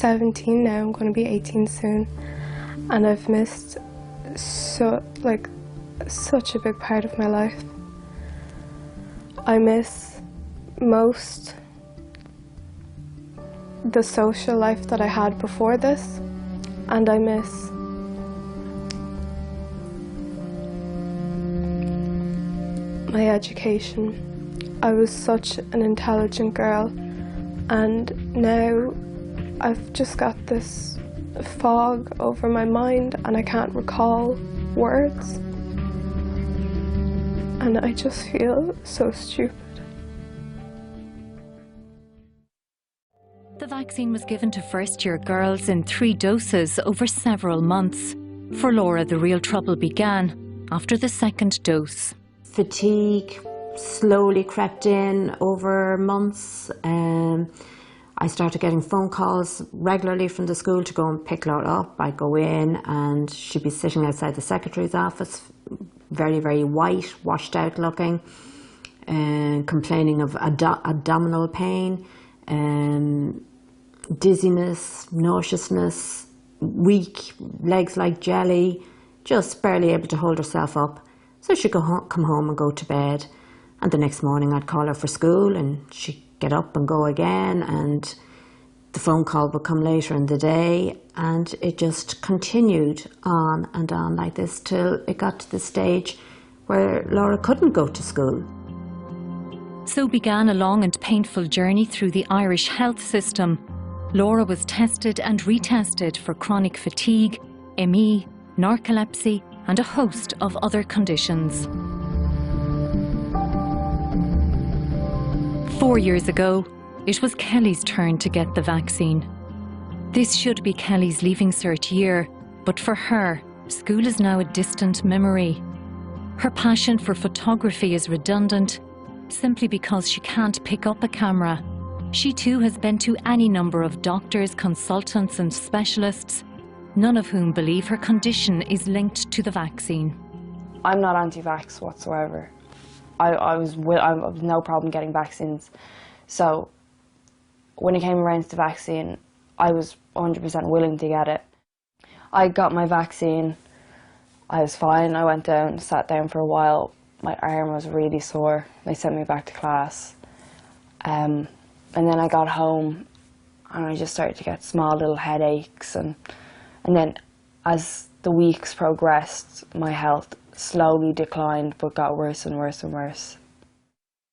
17 now, I'm going to be 18 soon, and I've missed such a big part of my life. I miss most the social life that I had before this, and I miss my education. I was such an intelligent girl, and now I've just got this fog over my mind and I can't recall words, and I just feel so stupid. The vaccine was given to first-year girls in 3 doses over several months. For Laura, the real trouble began after the 2nd dose. Fatigue slowly crept in over months. I started getting phone calls regularly from the school to go and pick Laura up. I'd go in and she'd be sitting outside the secretary's office, very, very white, washed out looking, complaining of abdominal pain, dizziness, nauseousness, weak, legs like jelly, just barely able to hold herself up. So she'd come home and go to bed, and the next morning I'd call her for school and she'd get up and go again, and the phone call would come later in the day, and it just continued on and on like this till it got to the stage where Laura couldn't go to school. So began a long and painful journey through the Irish health system. Laura was tested and retested for chronic fatigue, ME, narcolepsy and a host of other conditions. 4 years ago, it was Kelly's turn to get the vaccine. This should be Kelly's Leaving Cert year, but for her, school is now a distant memory. Her passion for photography is redundant, simply because she can't pick up a camera. She too has been to any number of doctors, consultants and specialists, none of whom believe her condition is linked to the vaccine. I'm not anti-vax whatsoever. I was no problem getting vaccines. So when it came around to the vaccine, I was 100% willing to get it. I got my vaccine, I was fine. I went down, sat down for a while. My arm was really sore. They sent me back to class. And then I got home and I just started to get small little headaches. And then as the weeks progressed, my health slowly declined but got worse and worse and worse.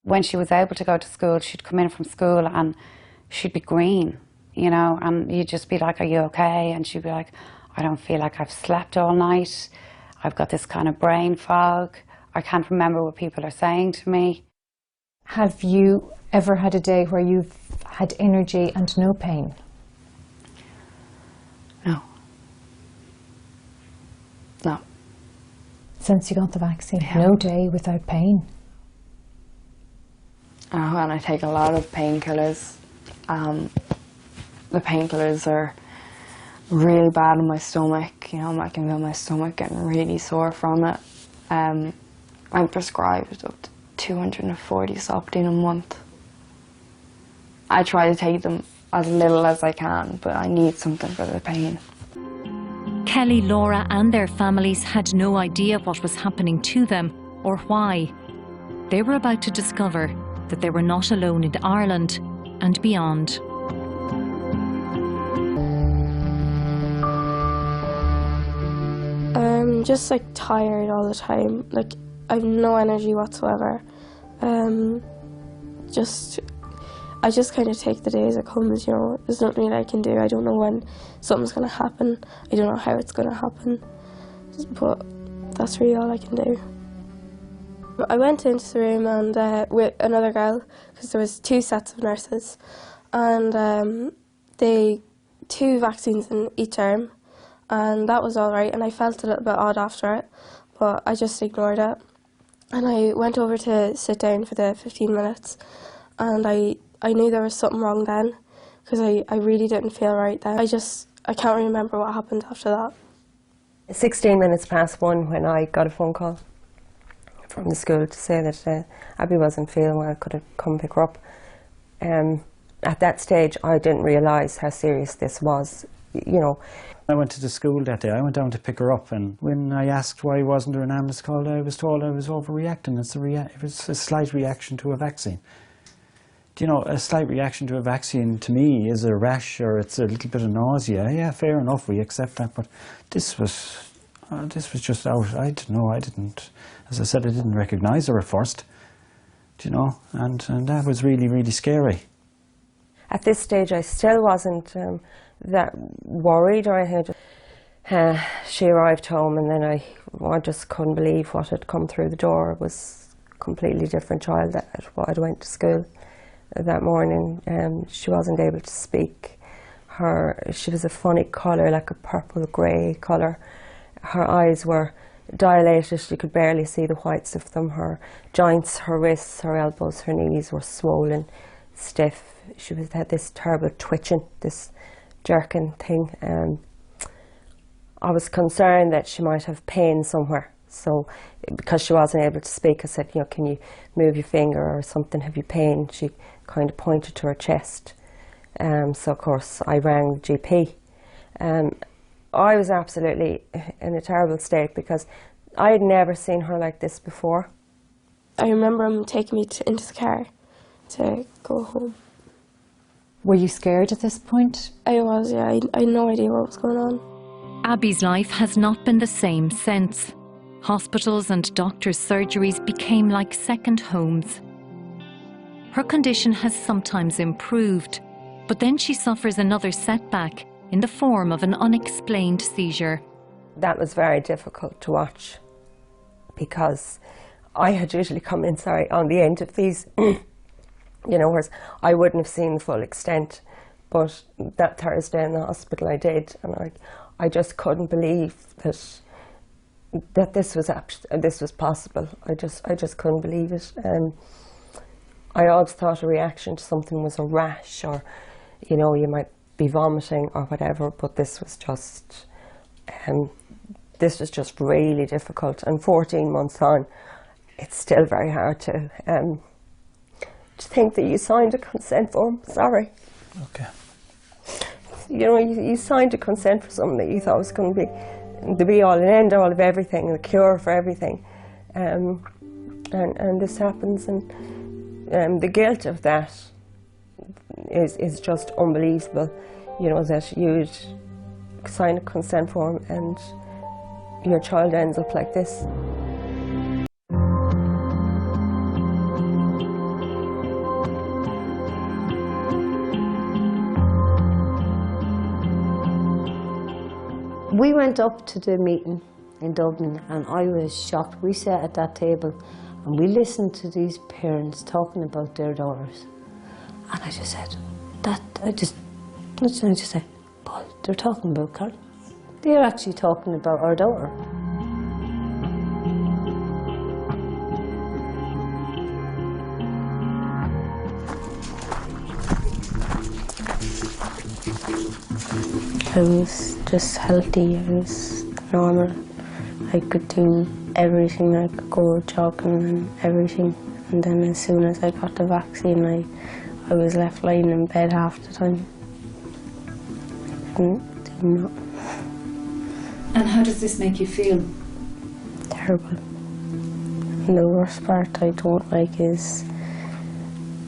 When she was able to go to school, she'd come in from school and she'd be green, you know, and you'd just be like, "Are you okay?" And she'd be like, "I don't feel like I've slept all night. I've got this kind of brain fog. I can't remember what people are saying to me." Have you ever had a day where you've had energy and no pain? No. No. Since you got the vaccine, Yeah. no day without pain? Oh, and I take a lot of painkillers. The painkillers are really bad on my stomach. You know, I can feel my stomach getting really sore from it. I'm prescribed up to 240 Sopdene a month. I try to take them as little as I can, but I need something for the pain. Kelly, Laura and their families had no idea what was happening to them or why. They were about to discover that they were not alone in Ireland and beyond. I'm just like tired all the time. Like I have no energy whatsoever. I just kind of take the day as it comes, you know. There's nothing really I can do. I don't know when something's going to happen. I don't know how it's going to happen. But that's really all I can do. I went into the room and with another girl, because there was 2 sets of nurses, and they 2 vaccines in each arm, and that was all right. And I felt a little bit odd after it, but I just ignored it. And I went over to sit down for the 15 minutes, and I knew there was something wrong then, because I really didn't feel right then. I can't remember what happened after that. 16 minutes past 1 when I got a phone call from the school to say that Abby wasn't feeling well, could have come pick her up. At that stage, I didn't realise how serious this was, you know. I went to the school that day. I went down to pick her up, and when I asked why wasn't there an ambulance called, I was told I was overreacting. It was a slight reaction to a vaccine. Do you know, a slight reaction to a vaccine to me is a rash or it's a little bit of nausea. Yeah, fair enough, we accept that. But this was just out. I don't know. As I said, I didn't recognise her at first. Do you know, and that was really, really scary. At this stage, I still wasn't that worried or anything. She arrived home, and then I just couldn't believe what had come through the door. It was a completely different child that I went to school that morning. She wasn't able to speak. She was a funny colour, like a purple grey colour. Her eyes were dilated. You could barely see the whites of them. Her joints, her wrists, her elbows, her knees were swollen, stiff. She had this terrible twitching, this jerking thing. I was concerned that she might have pain somewhere. So, because she wasn't able to speak, I said, you know, can you move your finger or something? Have you pain? She kind of pointed to her chest. So, of course, I rang the GP. I was absolutely in a terrible state because I had never seen her like this before. I remember him taking me into the car to go home. Were you scared at this point? I was, yeah. I had no idea what was going on. Abby's life has not been the same since. Hospitals and doctors' surgeries became like second homes. Her condition has sometimes improved, but then she suffers another setback in the form of an unexplained seizure. That was very difficult to watch because I had usually come in, on the end of these, you know, whereas I wouldn't have seen the full extent. But that Thursday in the hospital I did, and I just couldn't believe that this was possible. I just couldn't believe it. I always thought a reaction to something was a rash, or, you know, you might be vomiting or whatever. But this was just really difficult. And 14 months on, it's still very hard to think that you signed a consent form. Sorry. Okay. You know, you signed a consent for something that you thought was going to be the be-all and end-all of everything, the cure for everything. And this happens, and the guilt of that is just unbelievable. You know, that you'd sign a consent form and your child ends up like this. We went up to the meeting in Dublin and I was shocked. We sat at that table and we listened to these parents talking about their daughters. And I just said, I just said, Paul, they're talking about Carol. They're actually talking about our daughter. I was just healthy, I was normal. I could do everything, I could go jogging and everything. And then as soon as I got the vaccine, I was left lying in bed half the time. Couldn't do nothing. And how does this make you feel? Terrible. And the worst part I don't like is,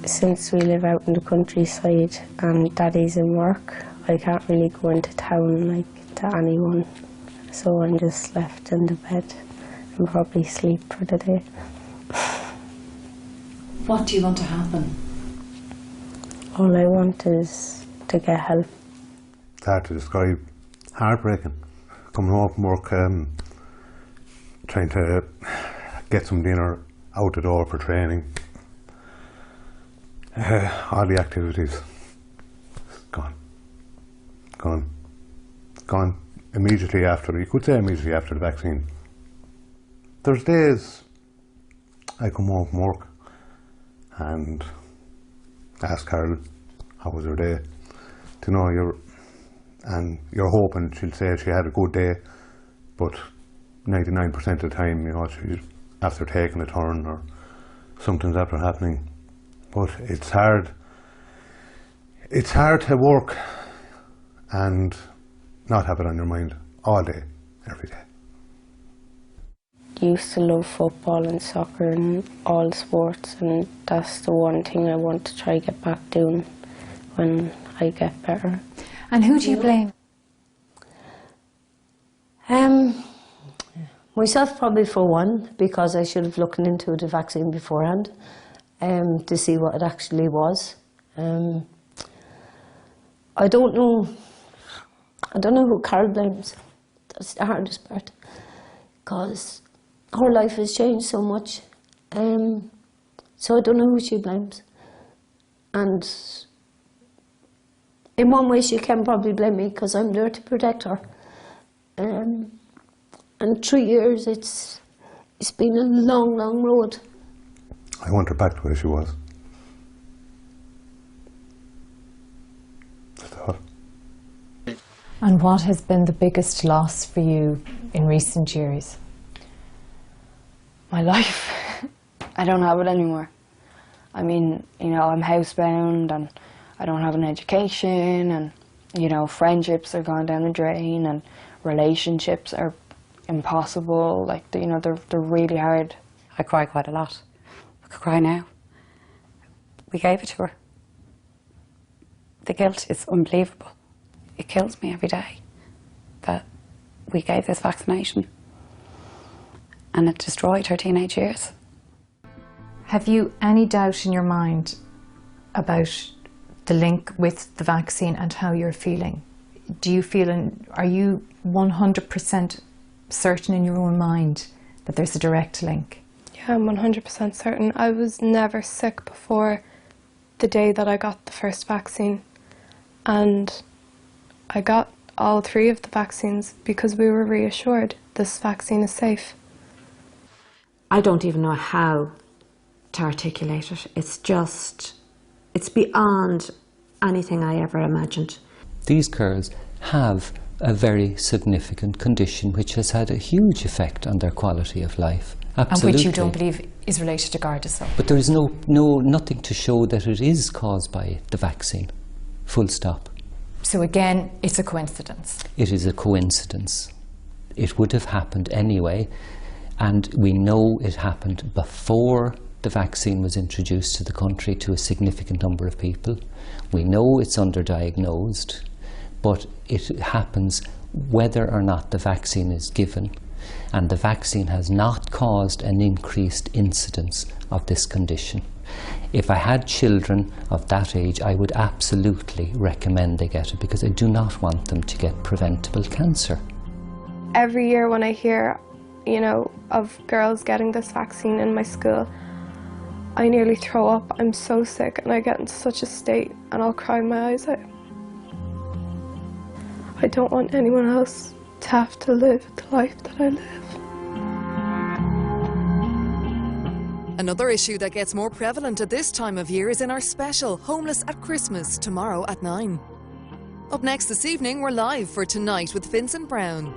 since we live out in the countryside and Daddy's in work, I can't really go into town like to anyone, so I'm just left in the bed and probably sleep for the day. What do you want to happen? All I want is to get help. It's hard to describe. Heartbreaking. Coming home from work, trying to get some dinner, out the door for training. All the activities, gone. Gone immediately after, you could say immediately after the vaccine. There's days I come home from work and ask Carol, how was her day? To know you're hoping she'll say she had a good day, but 99% of the time, you know, she's after taking a turn or something's after happening. But it's hard It's hard to work and not have it on your mind all day, every day. Used to love football and soccer and all sports, and that's the one thing I want to try get back doing when I get better. And who do you blame? Myself probably for one, because I should have looked into the vaccine beforehand to see what it actually was. I don't know who Carol blames. That's the hardest part, because her life has changed so much. So I don't know who she blames. And in one way she can probably blame me, because I'm there to protect her. And 3 years, it's been a long, long road. I want her back to where she was. That's all. And what has been the biggest loss for you in recent years? My life. I don't have it anymore. I mean, you know, I'm housebound and I don't have an education, and, you know, friendships are gone down the drain, and relationships are impossible. Like, you know, they're really hard. I cry quite a lot. I could cry now. We gave it to her. The guilt is unbelievable. It kills me every day that we gave this vaccination, and it destroyed her teenage years. Have you any doubt in your mind about the link with the vaccine and how you're feeling? Do you feel, are you 100% certain in your own mind that there's a direct link? Yeah, I'm 100% certain. I was never sick before the day that I got the first vaccine, and I got all 3 of the vaccines because we were reassured this vaccine is safe. I don't even know how to articulate it. It's beyond anything I ever imagined. These girls have a very significant condition which has had a huge effect on their quality of life. Absolutely. And which you don't believe is related to Gardasil. But there is nothing to show that it is caused by the vaccine. Full stop. So again, it's a coincidence. It is a coincidence. It would have happened anyway, and we know it happened before the vaccine was introduced to the country to a significant number of people. We know it's underdiagnosed, but it happens whether or not the vaccine is given, and the vaccine has not caused an increased incidence of this condition. If I had children of that age, I would absolutely recommend they get it, because I do not want them to get preventable cancer. Every year when I hear, you know, of girls getting this vaccine in my school, I nearly throw up. I'm so sick, and I get into such a state, and I'll cry my eyes out. I don't want anyone else to have to live the life that I live. Another issue that gets more prevalent at this time of year is in our special Homeless at Christmas, tomorrow at 9. Up next this evening, we're live for Tonight with Vincent Brown.